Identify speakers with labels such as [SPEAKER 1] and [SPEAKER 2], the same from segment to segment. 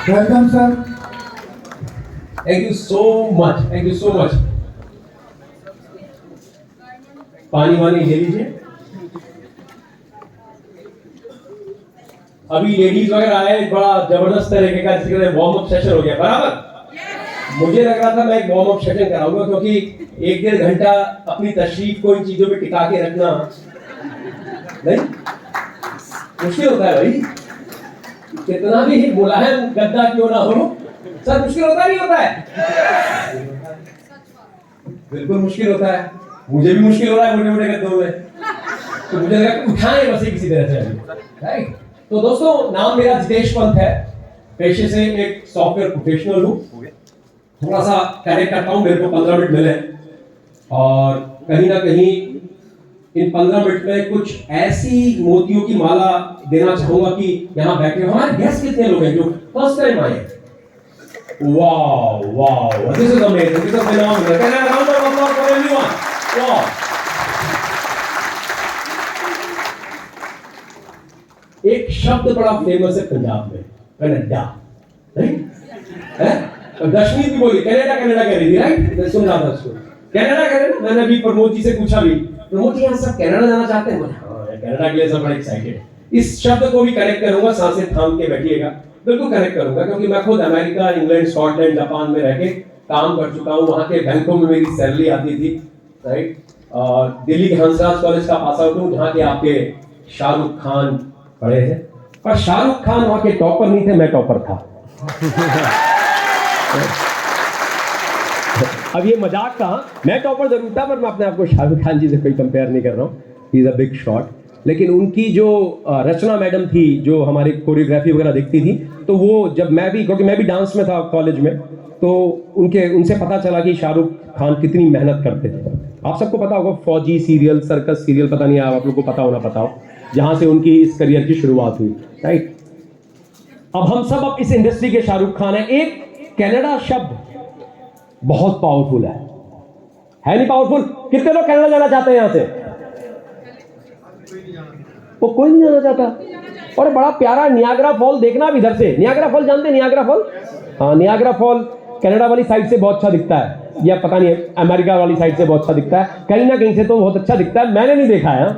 [SPEAKER 1] Welcome, sir.
[SPEAKER 2] Thank you so much. Thank you so much. पानी वानी ले लीजिए. अभी लेडीज वगैरह आए, बड़ा जबरदस्त तरीके का जिसके वार्म अप सेशन हो गया. बराबर. मुझे लग रहा था मैं एक वार्म अप सेशन कराऊंगा क्योंकि 1-1.5 घंटा अपनी तशरीफ को इन चीजों पे टिका के रखना नहीं मुश्किल होता है भाई. कितना भी मुलायम गद्दा क्यों ना हो, सर मुश्किल होता नहीं होता है. बिल्कुल मुश्किल होता है. मुझे भी मुश्किल हो रहा है मोटे मोटे गद्दों में. तो मुझे लगा उठाएं बस किसी तरह से. राइट. तो दोस्तों, नाम मेरा जितेश पंत है. पेशे से एक सॉफ्टवेयर प्रोफेशनल हूँ. थोड़ा सा कनेक्ट करता हूँ. मेरे को 15 मिनट मिले और कहीं ना कहीं इन 15 मिनट में कुछ ऐसी मोतियों की माला देना चाहूंगा कि यहाँ बैठे हमारे गेस्ट कितने लोग हैं जो फर्स्ट टाइम आए. Wow wow, this is amazing. This is phenomenal. Can I round of applause for everyone. Wow. एक शब्द बड़ा फेमस है पंजाब में, कनाडा. राइट. दशमी भी बोली कनाडा कनाडा कह रही थी. राइट. मैं सुन रहा था उसको. कनाडा कह रहे ना. मैंने अभी प्रमोद जी से पूछा भी, प्रमोद जी यहाँ सब कनाडा जाना चाहते हैं. हाँ, कनाडा के लिए सब बड़ा एक्साइटेड. इस शब्द को भी कनेक्ट करूंगा. सांसें थाम के बैठिएगा. बिल्कुल कनेक्ट करूंगा क्योंकि मैं खुद अमेरिका, इंग्लैंड, स्कॉटलैंड, जापान में रह के काम कर चुका हूँ. वहाँ के बैंकों में मेरी सैलरी आती थी. राइट. और दिल्ली के हंसराज कॉलेज का पास आउट हूँ जहाँ के आपके शाहरुख खान पढ़े हैं. पर शाहरुख खान वहाँ के टॉपर नहीं थे, मैं टॉपर था. अब ये मजाक था. मैं टॉपर जरूर था पर मैं अपने आप को शाहरुख खान जी से कोई कंपेयर नहीं कर रहा हूँ. He is a big shot. लेकिन उनकी जो रचना मैडम थी जो हमारी कोरियोग्राफी वगैरह देखती थी, तो वो जब मैं भी, क्योंकि मैं भी डांस में था कॉलेज में, तो उनसे पता चला कि शाहरुख खान कितनी मेहनत करते थे. आप सबको पता होगा फौजी सीरियल, सर्कस सीरियल, पता नहीं आप लोग को पता हो ना पता हो, जहां से उनकी इस करियर की शुरुआत हुई. राइट. अब हम सब अब इस इंडस्ट्री के शाहरुख खान है. एक कनाडा शब्द बहुत पावरफुल है नहीं पावरफुल? कितने लोग कनाडा जाना चाहते हैं यहां से? वो कोई नहीं जाना चाहता. और बड़ा प्यारा नियाग्रा फॉल देखना अब इधर से. नियाग्रा फॉल जानते हैं? Niagara fall. हाँ, नियाग्रा फॉल कनाडा वाली साइड से बहुत अच्छा दिखता है, या पता नहीं अमेरिका वाली साइड से बहुत अच्छा दिखता है. कहीं ना कहीं से तो बहुत अच्छा दिखता है. मैंने नहीं देखा है.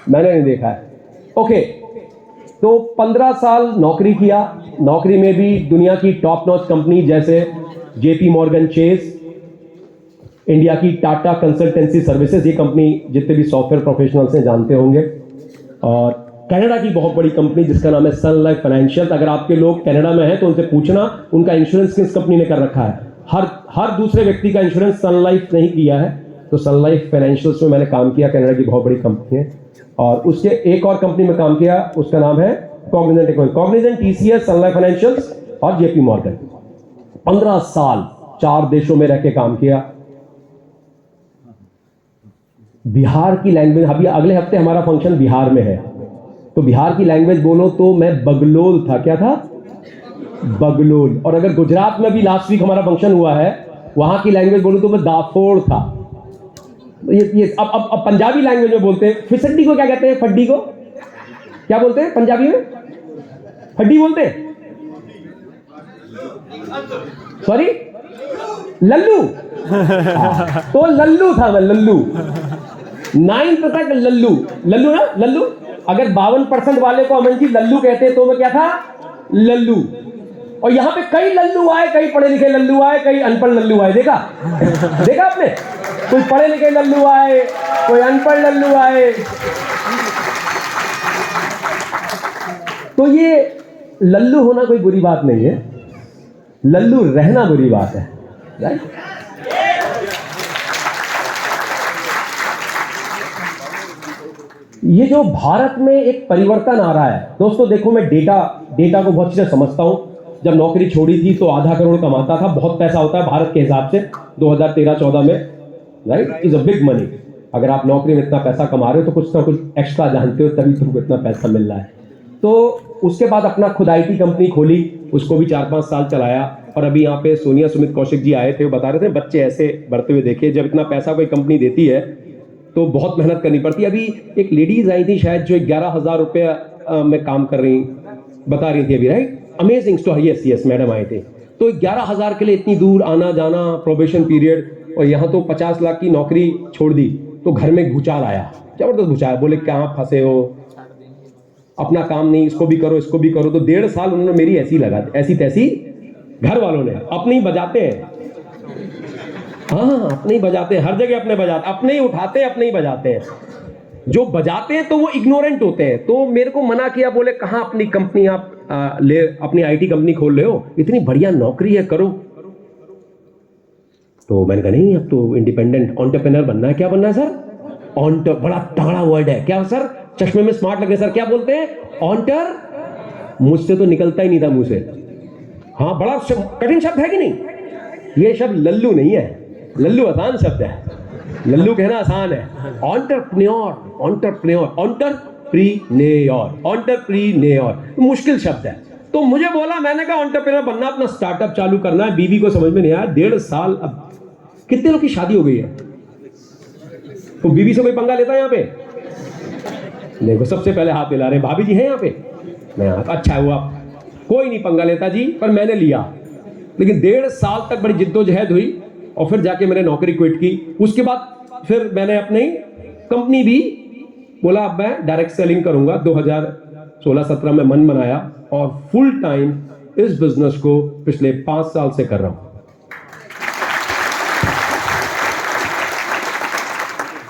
[SPEAKER 2] मैंने नहीं देखा है. ओके. तो 15 साल नौकरी किया. नौकरी में भी दुनिया की टॉप नॉच कंपनी जैसे जेपी मॉर्गन चेस, इंडिया की टाटा कंसल्टेंसी सर्विसेज, ये कंपनी जितने भी सॉफ्टवेयर प्रोफेशनल्स हैं जानते होंगे. और कनाडा की बहुत बड़ी कंपनी जिसका नाम है सन लाइफ फाइनेंशियल. अगर आपके लोग कनाडा में हैं तो उनसे पूछना उनका इंश्योरेंस किस कंपनी ने कर रखा है. हर दूसरे व्यक्ति का इंश्योरेंस सन लाइफ नहीं किया है. तो सन लाइफ फाइनेंशियल्स में मैंने काम किया. कनाडा की बहुत बड़ी कंपनी है. और उसके एक और कंपनी में काम किया, उसका नाम है कॉग्निजेंट, टीसीएस, सन लाइफ फाइनेंशियल्स और जेपी मॉर्गन. 15 साल 4 देशों में रह के काम किया. बिहार की लैंग्वेज, अभी अगले हफ्ते हमारा फंक्शन बिहार में है, तो बिहार की लैंग्वेज बोलो तो मैं बगलोल था. क्या था? बगलोल. और अगर गुजरात में भी लास्ट वीक हमारा फंक्शन हुआ है, वहां की लैंग्वेज बोलूं तो मैं दाफोड़ था. ये अब पंजाबी लैंग्वेज में बोलते हैं फिसड्डी को क्या कहते हैं? फड्डी को क्या बोलते हैं पंजाबी में? फड्डी बोलते हैं. सॉरी, लल्लू. तो लल्लू था मैं, लल्लू. 9% लल्लू. लल्लू ना, लल्लू. अगर 52% वाले को अमन जी लल्लू कहते तो मैं क्या था? लल्लू. और यहां पे कई लल्लू आए, कई पढ़े लिखे लल्लू आए, कई अनपढ़ लल्लू आए. देखा आपने? कोई पढ़े लिखे लल्लू आए, कोई अनपढ़ लल्लू आए. तो ये लल्लू होना कोई बुरी बात नहीं है, लल्लू रहना बुरी बात है, राइट? ये जो भारत में एक परिवर्तन आ रहा है दोस्तों, देखो मैं डेटा को बहुत अच्छे से समझता हूं। जब नौकरी छोड़ी थी तो आधा करोड़ कमाता था, बहुत पैसा होता है भारत के हिसाब से 2013-14 में, right? Is a big money. अगर आप नौकरी में इतना पैसा कमा रहे हो तो कुछ ना कुछ एक्स्ट्रा जानते हो, तभी तुमको इतना पैसा मिल रहा है। तो उसके बाद अपना खुद IT कंपनी खोली, उसको भी 4-5 साल चलाया। और अभी यहाँ पे सोनिया सुमित कौशिक जी आए थे, वो बता रहे थे बच्चे ऐसे बढ़ते हुए देखे। जब इतना पैसा कोई कंपनी देती है तो बहुत मेहनत करनी पड़ती है। अभी एक लेडीज आई थी शायद जो 11,000 रुपये में काम कर रही, बता रही थी अभी, right? Amazing story. Yes madam आए थे। तो 11,000 के लिए इतनी दूर आना जाना, प्रोबेशन पीरियड, और यहाँ तो 50 लाख की नौकरी छोड़ दी तो घर में भूचाल आया, जबरदस्त भूचाल। बोले कहाँ फंसे हो, अपना काम नहीं, इसको भी करो इसको भी करो। तो 1.5 साल उन्होंने मेरी ऐसी लगा, ऐसी तैसी। घर वालों ने अपने ही बजाते हैं, हाँ अपने ही बजाते हैं, हर जगह अपने बजाते, अपने ही उठाते हैं, अपने ही बजाते हैं। जो बजाते हैं तो वो इग्नोरेंट होते हैं। तो मेरे को मना किया, बोले कहाँ अपनी कंपनी आप ले, अपनी IT कंपनी खोल रहे हो, इतनी बढ़िया नौकरी है, करो। तो मैंने कहा नहीं, अब तो इंडिपेंडेंट एंटरप्रेन्योर बनना है। क्या बनना है सर? बड़ा तगड़ा वर्ड है। क्या सर? चश्मे में स्मार्ट लगे सर, क्या बोलते हैं? ऑन्टर। मुझसे तो निकलता ही नहीं था मुंह से। हाँ, बड़ा कठिन शब्द है कि नहीं? ये शब्द लल्लू नहीं है, लल्लू आसान शब्द है, लल्लू कहना आसान है। एंटरप्रेन्योर, एंटरप्रेन्योर, एंटरप्रेन्योर मुश्किल शब्द है। तो मुझे बोला, मैंने कहा एंटरप्रेन्योर बनना, अपना स्टार्टअप चालू करना है। बीवी को समझ में नहीं आया। 1.5 साल, अब कितने लोग की शादी हो गई है? तो बीवी से कोई पंगा लेता है यहाँ पे? देखो सबसे पहले हाथ मिला रहे भाभी जी हैं यहाँ पे। मैं अच्छा हुआ, कोई नहीं पंगा लेता जी, पर मैंने लिया। लेकिन 1.5 साल तक बड़ी जिद्दोजहद हुई और फिर जाके मैंने नौकरी क्विट की। उसके बाद फिर मैंने अपनी कंपनी भी बोला अब मैं डायरेक्ट सेलिंग करूंगा। 2016-17 में मन बनाया और फुल टाइम इस बिजनेस को पिछले 5 साल से कर रहा हूं।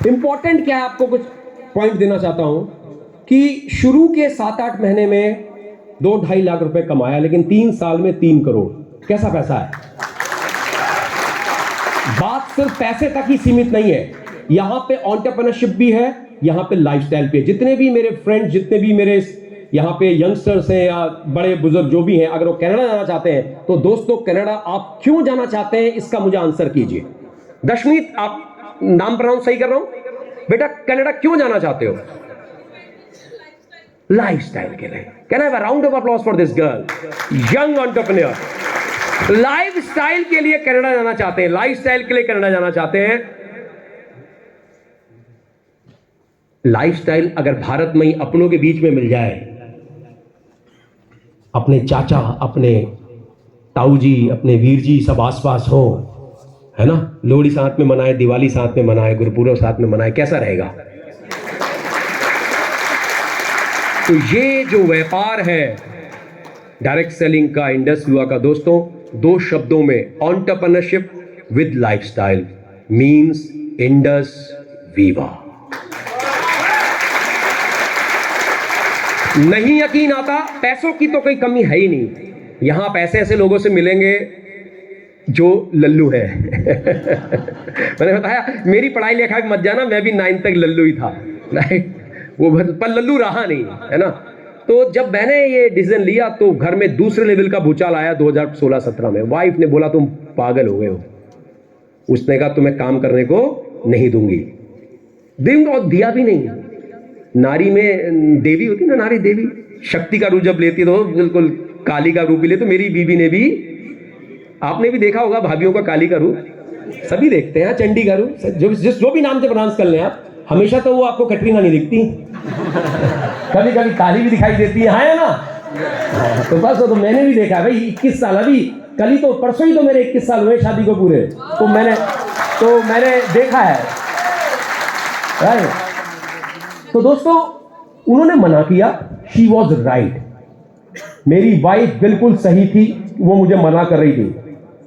[SPEAKER 2] इंपॉर्टेंट क्या है, आपको कुछ पॉइंट देना चाहता हूं कि शुरू के 7-8 महीने में 2-2.5 लाख रुपए कमाया, लेकिन 3 साल में 3 करोड़। कैसा पैसा है? बात सिर्फ पैसे तक ही सीमित नहीं है, यहां पे एंटरप्रेन्योरशिप भी है, यहां पे लाइफस्टाइल पे। जितने भी मेरे फ्रेंड्स, जितने भी मेरे यहां पे यंगस्टर्स हैं या बड़े बुजुर्ग जो भी हैं, अगर वो कनाडा जाना चाहते हैं तो दोस्तों, कनाडा आप क्यों जाना चाहते हैं इसका मुझे आंसर कीजिए। दशमीत, आप नाम प्रोनाउंस सही कर रहा हूं बेटा? कनाडा क्यों जाना चाहते हो? लाइफस्टाइल के लिए। Can I have a round of applause for this girl, young entrepreneur. Lifestyle के लिए कनाडा जाना चाहते हैं, लाइफस्टाइल के लिए कनाडा जाना चाहते हैं। लाइफस्टाइल अगर भारत में ही अपनों के बीच में मिल जाए, अपने चाचा, अपने ताऊ जी, अपने वीर जी सब आसपास हो, है ना, लोहड़ी साथ में मनाए, दिवाली साथ में मनाए, गुरपुरब साथ में मनाए, कैसा रहेगा? तो ये जो व्यापार है डायरेक्ट सेलिंग का, इंडस विवा का दोस्तों, 2 शब्दों में, entrepreneurship with lifestyle means Indus विवा। नहीं यकीन आता? पैसों की तो कोई कमी है ही नहीं। यहां आप ऐसे लोगों से मिलेंगे जो लल्लू है। मैंने बताया मेरी पढ़ाई लिखाई मत जाना, मैं भी 9 तक लल्लू ही था, राइट? वो पर लल्लू रहा नहीं, है ना। तो जब मैंने ये डिसीजन लिया तो घर में दूसरे लेवल का भूचाल आया 2016-17 में। वाइफ ने बोला तुम पागल हो गए हो। उसने कहा तुम्हें काम करने को नहीं दूंगी, और दिया भी नहीं। नारी में देवी होती ना, नारी देवी शक्ति का रूप जब लेती तो बिल्कुल काली का रूप भी ले। तो मेरी बीवी ने भी, आपने भी देखा होगा भाभियों का काली का रूप, सभी देखते हैं, चंडी का रूप, जो भी नाम से प्रोनाउंस कर लें आप। हमेशा तो वो आपको कटरीना नहीं दिखती, कभी कभी काली भी दिखाई देती है ना। तो बस वो तो मैंने भी देखा भाई, 21 साल, अभी कल ही तो, परसों ही तो मेरे 21 साल हुए शादी को पूरे। तो मैंने देखा है, राइट? तो दोस्तों, उन्होंने मना किया, शी वॉज राइट। मेरी वाइफ बिल्कुल सही थी, वो मुझे मना कर रही थी।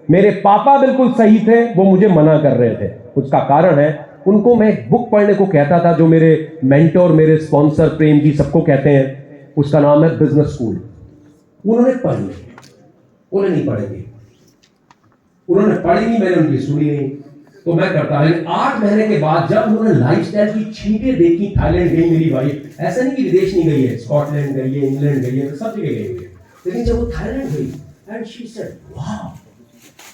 [SPEAKER 2] मेरे पापा बिल्कुल सही थे, वो मुझे मना कर रहे थे। उसका कारण है, उनको मैं एक बुक पढ़ने को कहता था जो मेरे मेंटोर, मेरे स्पॉन्सर प्रेम जी सबको कहते हैं, उसका नाम है बिजनेस स्कूल। उन्होंने पढ़ी नहीं, बोले नहीं पढ़ेंगे, उन्होंने पढ़ी नहीं, मैंने उनकी सुनी नहीं, तो मैं करता है। 8 महीने के बाद जब उन्होंने लाइफस्टाइल की छींटे देखी, थाईलैंड गई मेरी वाइफ, ऐसा नहीं कि विदेश नहीं गई है, स्कॉटलैंड गई है, इंग्लैंड गई है, सब जगह गई हुई है, लेकिन जब वो थाईलैंड गई एंड शी सेड वाह,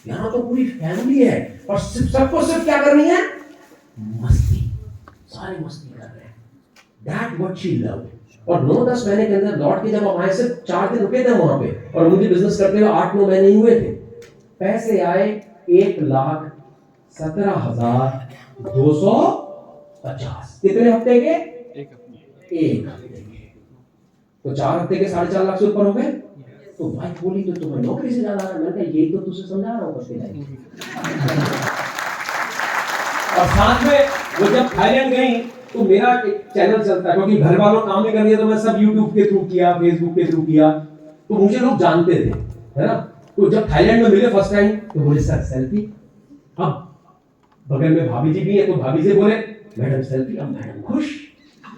[SPEAKER 2] यहाँ तो पूरी फैमिली है और सबको सिर्फ क्या करनी है, मस्ती, सारे मस्ती कर रहे हैं, दैट व्हाट शी लव्ड। और 9-10 महीने के अंदर लौट के जब हमारे से 4 दिन रुके थे वहां पे, और मुझे बिजनेस करते हुए 8-9 महीने ही हुए थे, पैसे आए 1,17,250। कितने हफ्ते के? एक हफ्ते के। तो 4 हफ्ते के 4.5 लाख से ऊपर हो गए। तो भाई बोली तो तुम्हें नौकरी से ज्यादा, मैंने कहा यही तो तुझे समझा रहा हूँ बच्चे। और साथ में वो जब थाईलैंड गई तो मेरा एक चैनल चलता है, क्योंकि घर वालों काम नहीं कर दिया तो मैं सब यूट्यूब के थ्रू किया, फेसबुक के थ्रू किया, तो मुझे लोग जानते थे, है ना। तो जब थाईलैंड में मिले फर्स्ट टाइम तो बोले सर सेल्फी। अब बगल में भाभी जी भी है, तो भाभी से बोले मैडम सेल्फी। अब मैडम खुश,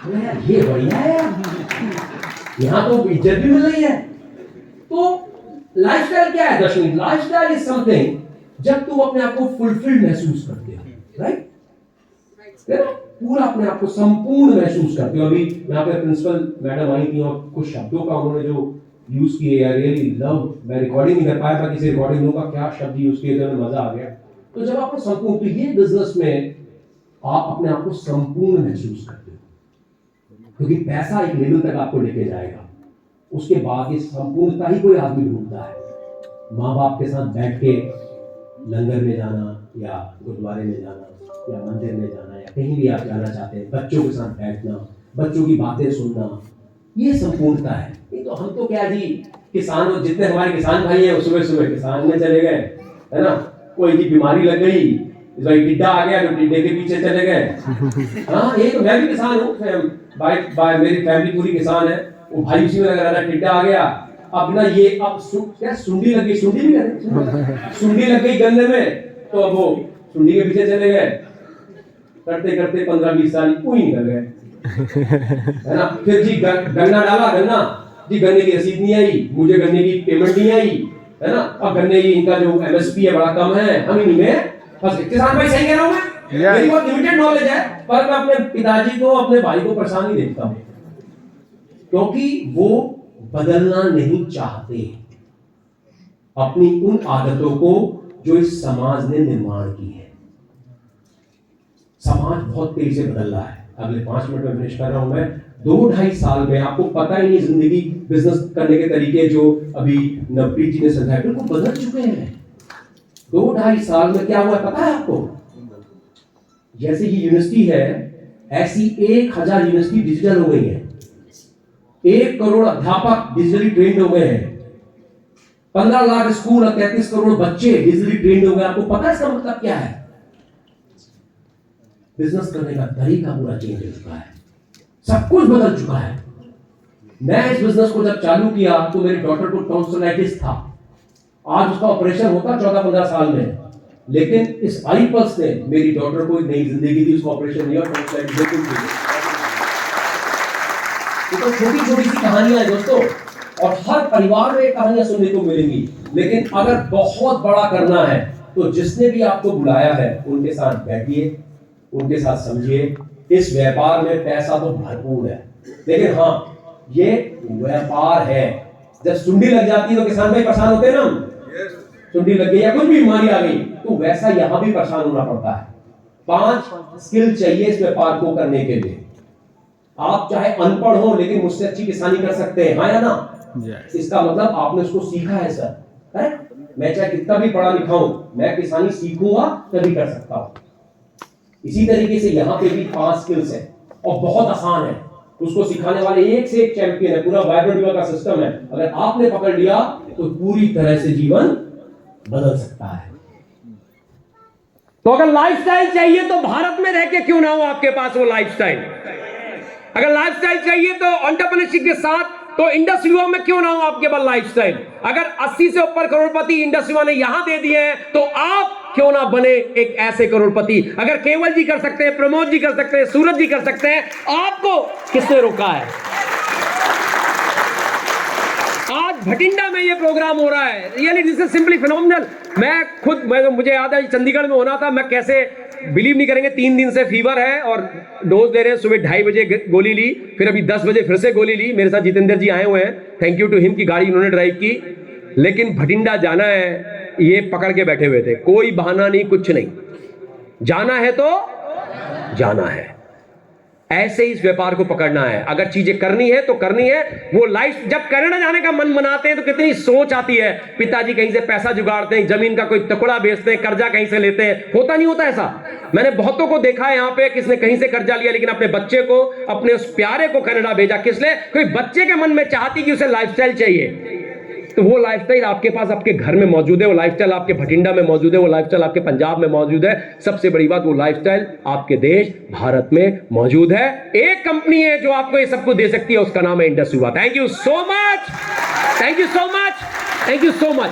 [SPEAKER 2] यार ये बढ़िया है, यहाँ तो इज्जत भी मिल रही है। तो लाइफस्टाइल क्या है दर्शनी? लाइफस्टाइल इज समथिंग जब तुम अपने आप को फुलफिल्ड महसूस करते हो, राइट, पूरा अपने आप को संपूर्ण महसूस करते हो। अभी यहाँ पे प्रिंसिपल मैडम आई थी और कुछ शब्दों का उन्होंने जो यूज किए, आई रियली लव, मैं रिकॉर्डिंग नहीं कर पाया था, किसी रिकॉर्डिंग का क्या शब्द यूज किए थे, मजा आ गया। तो जब आपको संपूर्ण, तो ये बिजनेस में आप अपने आप को संपूर्ण महसूस करते हो, क्योंकि पैसा एक लेवल तक आपको लेके जाएगा, उसके बाद ये संपूर्णता ही कोई आदमी ढूंढता है। माँ बाप के साथ बैठ के लंगर में जाना या गुरुद्वारे में जाना या मंदिर में जाना या कहीं भी आप जाना चाहते हैं, बच्चों के साथ बैठना, बच्चों की बातें सुनना, ये संपूर्णता है। नहीं तो हम तो क्या जी, किसान, जितने हमारे किसान भाई हैं सुबह सुबह किसान में चले गए, है ना, कोई की बीमारी लग गई, भाई टिड्डा आ गया तो टिड्डे के पीछे चले गए। हाँ, ये तो मैं भी किसान हूँ, बाय मेरी फैमिली पूरी किसान है, वो भाई उसी में लगा रहा, टिड्डा आ गया, अब ना ये अब क्या सुंडी लग गई, सुंडी भी सुंडी लग गई गन्ने में, तो अब वो सुंडी के पीछे चले गए, करते करते 15-20 साल कोई निकल गए, है ना। फिर जी गन्ना डाला, गन्ना जी गन्ने की रसीद नहीं आई, मुझे गन्ने की पेमेंट नहीं आई, है ना। अब गन्ने की इनका जो एमएसपी है बड़ा कम है, हम इन्हीं में फंस गए। किसान भाई सही कह रहा हूं मैं? मेरी बहुत लिमिटेड नॉलेज है, पर मैं अपने पिताजी को, अपने भाई को परेशान नहीं देखता हूं, क्योंकि वो बदलना नहीं चाहते अपनी उन आदतों को जो इस समाज ने निर्माण की है। समाज बहुत तेजी से बदल रहा है। अगले 5 मिनट में फिनिश कर रहा हूं मैं। 2-2.5 साल में आपको पता ही नहीं, जिंदगी बिजनेस करने के तरीके जो अभी नवप्रीत जी ने समझाया बिल्कुल बदल चुके हैं। 2-2.5 साल में क्या हुआ पता है आपको? जैसे ही यूनिवर्सिटी है, ऐसी 1000 यूनिवर्सिटी डिजिटल हो गई है, 1 करोड़ अध्यापक डिजिटली ट्रेंड हो गए हैं, 15 लाख स्कूल और 33 करोड़ बच्चे डिजिटली ट्रेंड हो गए। आपको पता है इसका मतलब क्या है? बिजनेस करने का तरीका पूरा चेंज हो चुका है, सब कुछ बदल चुका है। मैं इस बिजनेस को जब चालू किया तो मेरी डॉटर को टॉन्सिलाइटिस था, आज उसका ऑपरेशन होता 14-15 साल में, लेकिन इस आई पल्स ने मेरी डॉटर को एक नई जिंदगी दी, उसका ऑपरेशन नहीं हुआ, टॉन्सिलाइटिस बिल्कुल ठीक है। तो छोटी छोटी सी कहानियां हैं दोस्तों, और हर परिवार में कहानियां सुनने को मिलेंगी, लेकिन अगर बहुत बड़ा करना है तो जिसने भी आपको बुलाया है उनके साथ बैठिए, उनके साथ समझिए। इस व्यापार में पैसा तो भरपूर है, लेकिन हाँ ये व्यापार है। जब सुंडी लग जाती है तो किसान भाई परेशान होते हैं ना, सुंडी लग गई या कुछ भी बीमारी आ गई, तो वैसा यहां भी परेशान होना पड़ता है। 5 स्किल चाहिए इस व्यापार को करने के लिए। आप चाहे अनपढ़ हो लेकिन मुझसे अच्छी किसानी कर सकते हैं, हाँ या ना? इसका मतलब आपने उसको सीखा है सर, करेक्ट? मैं चाहे कितना भी पढ़ा लिखा हूं, मैं किसानी सीखूंगा तभी कर सकता हूं। इसी तरीके से यहाँ पे भी 5 स्किल्स है और बहुत आसान है, उसको सिखाने वाले एक से एक चैंपियन है, पूरा वाइब्रेंट युवा का सिस्टम है। अगर आपने पकड़ लिया तो पूरी तरह से जीवन बदल सकता है। तो अगर लाइफस्टाइल चाहिए तो भारत में रह के क्यों ना हो आपके पास वो लाइफस्टाइल। अगर लाइफस्टाइल चाहिए तो एंटरप्रेन्योरशिप के साथ तो इंडस युवा में क्यों ना हो आपके पास लाइफस्टाइल। अगर 80 से ऊपर करोड़पति इंडस युवा ने यहां दे दिए हैं तो आप क्यों ना बने एक ऐसे करोड़पति। अगर केवल जी कर सकते हैं, प्रमोद जी कर सकते हैं, सूरज जी कर सकते हैं, आपको किसने रोका है? आज भटिंडा में ये प्रोग्राम हो रहा है, really this is simply phenomenal. मुझे याद है चंडीगढ़ में होना था, मैं कैसे बिलीव नहीं करेंगे, 3 दिन से फीवर है और डोज दे रहे हैं। सुबह 2:30 बजे गोली ली, फिर अभी 10 बजे फिर से गोली ली। मेरे साथ जितेंद्र जी आए हुए हैं, थैंक यू टू हिम की गाड़ी इन्होंने ड्राइव की। लेकिन भटिंडा जाना है, ये पकड़ के बैठे हुए थे, कोई बहाना नहीं, कुछ नहीं, जाना है तो जाना है। ऐसे ही इस व्यापार को पकड़ना है। अगर चीजें करनी है तो करनी है। वो लाइफ, जब कनाडा जाने का मन बनाते हैं तो कितनी सोच आती है। पिताजी कहीं से पैसा जुगाड़ते हैं, जमीन का कोई टुकड़ा बेचते हैं, कर्जा कहीं से लेते हैं, होता नहीं होता ऐसा। मैंने बहुतों को देखा है यहाँ पे, किसने कहीं से कर्जा लिया लेकिन अपने बच्चे को, अपने उस प्यारे को कनाडा भेजा। किस लिए? कोई बच्चे के मन में चाहती कि उसे लाइफस्टाइल चाहिए, तो वो लाइफस्टाइल आपके पास आपके घर में मौजूद है, वो लाइफस्टाइल आपके भटिंडा में मौजूद है, वो लाइफस्टाइल आपके पंजाब में मौजूद है। सबसे बड़ी बात, वो लाइफस्टाइल आपके देश भारत में मौजूद है। एक कंपनी है जो आपको ये सब कुछ दे सकती है, उसका नाम है इंडस युवा। Thank you so much, thank you so much, thank you so much.